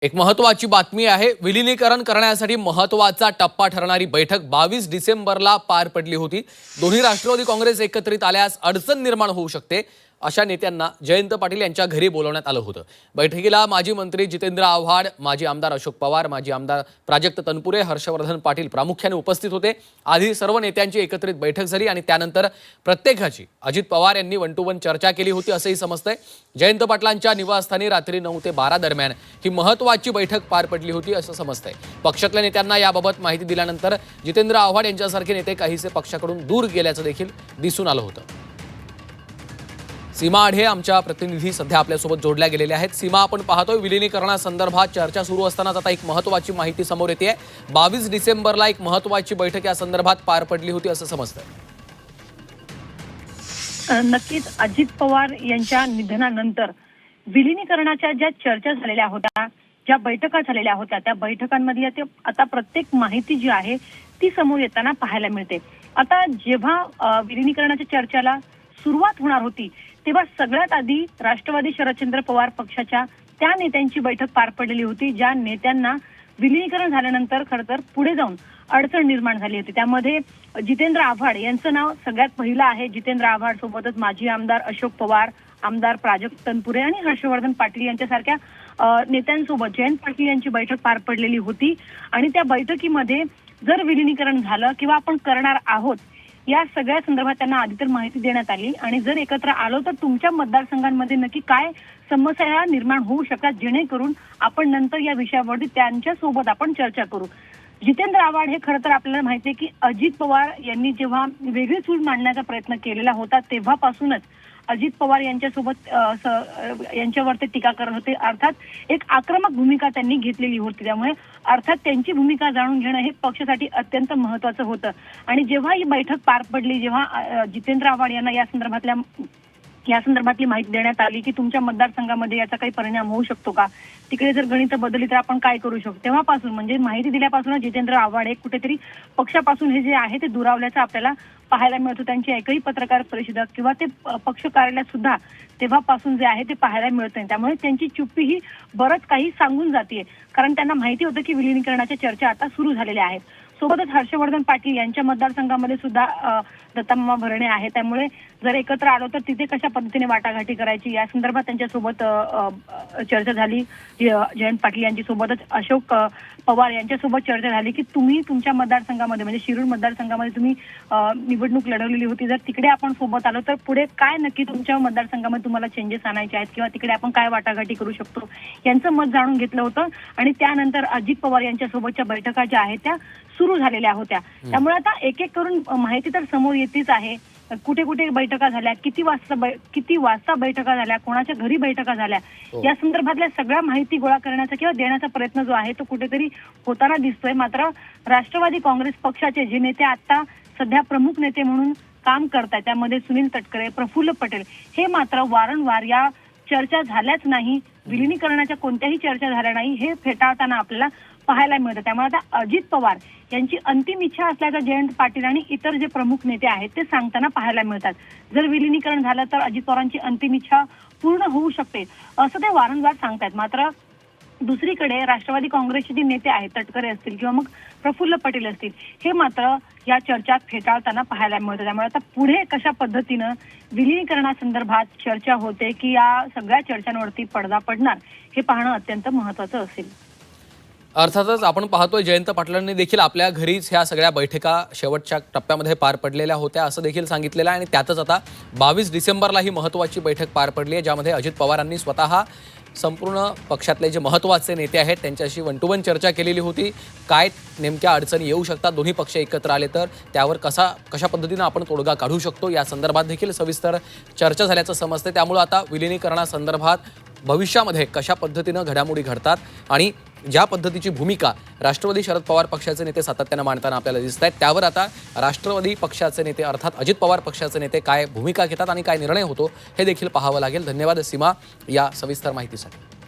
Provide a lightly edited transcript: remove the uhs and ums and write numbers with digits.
एक महत्त्वाची बातमी आहे। विलीनीकरण करण्यासाठी महत्त्वाचा टप्पा ठरणारी बैठक 22 डिसेंबरला पार पडली होती। दोन्ही राष्ट्रवादी काँग्रेस एकत्रित आल्यास अडचण निर्माण होऊ शकते, अशा नेत्यांना जयंत पाटील यांच्या घरी बोलवण्यात आलं होतं। बैठकीला माजी मंत्री जितेंद्र आव्हाड, माजी आमदार अशोक पवार, माजी आमदार प्राजक्त तनपुरे, हर्षवर्धन पाटील प्रामुख्याने उपस्थित होते। आधी सर्व नेत्यांची एकत्रित बैठक झाली आणि त्यानंतर प्रत्येकाची अजित पवार यांनी वन टू वन चर्चा केली होती असंही समजतंय। जयंत पाटलांच्या निवासस्थानी रात्री 9 ते 12 दरम्यान ही महत्त्वाची बैठक पार पडली होती असं समजतंय। पक्षातल्या नेत्यांना याबाबत माहिती दिल्यानंतर जितेंद्र आव्हाड यांच्यासारखे नेते काहीसे पक्षाकडून दूर गेल्याचं देखील दिसून आलं होतं। सीमा आढे आमच्या प्रतिनिधी सध्या आपल्यासोबत जोडल्या गेलेल्या आहेत। सीमा, आपण पाहतोय विलीनीकरणासंदर्भात चर्चा सुरू असतानाच आता एक महत्त्वाची माहिती समोर येते। 22 डिसेंबरला एक महत्त्वाची बैठक या संदर्भात पार पडली होती असं समजतंय। नक्कीच अजित पवार यांच्या निधनानंतर विलीनीकरणाच्या ज्या चर्चा झालेल्या होत्या, ज्या बैठका झालेल्या होत्या, त्या बैठकांमध्ये आता प्रत्येक माहिती जी आहे ती समोर येताना पाहायला मिळते। आता जेव्हा विलीनीकरणाच्या चर्चेला सुरुवात होणार होती तेव्हा सगळ्यात आधी राष्ट्रवादी शरदचंद्र पवार पक्षाच्या त्या नेत्यांची बैठक पार पडलेली होती, ज्या नेत्यांना विलीनीकरण झाल्यानंतर खरं तर पुढे जाऊन अडचण निर्माण झाली होती। त्यामध्ये जितेंद्र आव्हाड यांचं नाव सगळ्यात पहिलं आहे। जितेंद्र आव्हाड सोबतच माजी आमदार अशोक पवार, आमदार प्राजक्त तनपुरे आणि हर्षवर्धन पाटील यांच्यासारख्या नेत्यांसोबत जयंत पाटील यांची बैठक पार पडलेली होती। आणि त्या बैठकीमध्ये जर विलीनीकरण झालं किंवा आपण करणार आहोत या सगळ्या संदर्भात त्यांना आधी तर माहिती देण्यात आली आणि जर एकत्र आलो तर तुमच्या मतदारसंघांमध्ये नक्की काय समस्या निर्माण होऊ शकतात, जेणेकरून आपण नंतर या विषयावरती त्यांच्या सोबत आपण चर्चा करू। जितेंद्र आव्हाड हे खरं तर आपल्याला माहिती आहे की अजित पवार यांनी जेव्हा वेगळी चूल मांडण्याचा प्रयत्न केलेला होता तेव्हापासूनच अजित पवार यांच्यासोबत यांच्यावरती टीका करत होते। अर्थात एक आक्रमक भूमिका त्यांनी घेतलेली होती, त्यामुळे अर्थात त्यांची भूमिका जाणून घेणं हे पक्षासाठी अत्यंत महत्त्वाचं होतं। आणि जेव्हा ही बैठक पार पडली, जेव्हा जितेंद्र आव्हाड यांना या संदर्भातली माहिती देण्यात आली की तुमच्या मतदारसंघामध्ये याचा काही परिणाम होऊ शकतो का, तिकडे जर गणित बदलली तर आपण काय करू शकतो, तेव्हापासून म्हणजे माहिती दिल्यापासून जितेंद्र आव्हाड हे कुठेतरी पक्षापासून हे जे आहे ते दुरावल्याचं आपल्याला पाहायला मिळतं। त्यांची एकही पत्रकार परिषदेत किंवा ते पक्ष कार्यालयात सुद्धा तेव्हापासून जे आहे ते पाहायला मिळत नाही। त्यामुळे त्यांची चुप्पी ही बरंच काही सांगून जाते, कारण त्यांना माहिती होतं की विलीनीकरणाच्या चर्चा आता सुरू झालेल्या आहेत। सोबतच हर्षवर्धन पाटील यांच्या मतदारसंघामध्ये सुद्धा दत्तामामा भरणे आहे, त्यामुळे जर एकत्र आलो तर तिथे कशा पद्धतीने वाटाघाटी करायची या संदर्भात त्यांच्यासोबत चर्चा झाली। जयंत पाटील यांची सोबतच अशोक पवार यांच्यासोबत चर्चा झाली की तुम्ही तुमच्या मतदारसंघामध्ये म्हणजे शिरूर मतदारसंघामध्ये तुम्ही निवडणूक लढवलेली होती, जर तिकडे आपण सोबत आलो तर पुढे काय नक्की तुमच्या मतदारसंघामध्ये तुम्हाला चेंजेस आणायचे आहेत किंवा तिकडे आपण काय वाटाघाटी करू शकतो यांचं मत जाणून घेतलं होतं। आणि त्यानंतर अजित पवार यांच्यासोबतच्या बैठका ज्या आहेत त्या सुरू झालेल्या होत्या। त्यामुळे आता एक एक करून माहिती तर समोर येतेच आहे, कुठे कुठे बैठका झाल्या, किती वाजता बैठका झाल्या, कोणाच्या घरी बैठका झाल्या, या संदर्भातल्या सगळ्या माहिती गोळा करण्याचा किंवा देण्याचा प्रयत्न जो आहे तो कुठेतरी होताना दिसतोय। मात्र राष्ट्रवादी काँग्रेस पक्षाचे जे नेते आता सध्या प्रमुख नेते म्हणून काम करतात, त्यामध्ये सुनील तटकरे, प्रफुल्ल पटेल हे मात्र वारंवार या चर्चा झाल्याच नाही, विलीनीकरणाच्या कोणत्याही चर्चा झाल्या नाही हे फेटाळताना आपल्याला पाहायला मिळतं। त्यामुळे आता अजित पवार यांची अंतिम इच्छा असल्याचं जयंत पाटील आणि इतर जे प्रमुख नेते आहेत ते सांगताना पाहायला मिळतात। जर विलीनीकरण झालं तर अजित पवारांची अंतिम इच्छा पूर्ण होऊ शकते असं ते वारंवार सांगतात। मात्र दुसरीकडे राष्ट्रवादी काँग्रेसचे जे नेते आहेत, तटकरे असतील किंवा मग प्रफुल्ल पटेल असतील, हे मात्र या चर्चात फेटाळताना पाहायला मिळतं। त्यामुळे आता पुढे कशा पद्धतीनं विलीनीकरणासंदर्भात चर्चा होते की या सगळ्या चर्चांवरती पडदा पडणार हे पाहणं अत्यंत महत्त्वाचं असेल। अर्थातच आपण पाहतोय जयंत पाटलांनी देखील आपल्या घरीच ह्या सगळ्या बैठका शेवटच्या टप्प्यामध्ये पार पडलेल्या होत्या असं देखील सांगितलेलं आहे। आणि त्यातच आता 22 डिसेंबरला ही महत्त्वाची बैठक पार पडली आहे, ज्यामध्ये अजित पवारांनी स्वतः संपूर्ण पक्षातले जे महत्त्वाचे नेते आहेत त्यांच्याशी वन टू वन चर्चा केलेली होती। काय नेमक्या अडचणी येऊ शकतात, दोन्ही पक्ष एकत्र आले तर त्यावर कशा पद्धतीनं आपण तोडगा काढू शकतो या संदर्भात देखील सविस्तर चर्चा झाल्याचं समजते। त्यामुळे आता विलीनीकरणासंदर्भात भविष्यामध्ये कशा पद्धतीनं घडामोडी घडतात आणि ज्या पद्धतीची भूमिका राष्ट्रवादी शरद पवार पक्षाचे नेते सातत्यानं मांडताना आपल्याला दिसत आहेत, त्यावर आता राष्ट्रवादी पक्षाचे नेते अर्थात अजित पवार पक्षाचे नेते काय भूमिका घेतात आणि काय निर्णय होतो हे देखील पाहावं लागेल। धन्यवाद सीमा या सविस्तर माहितीसाठी।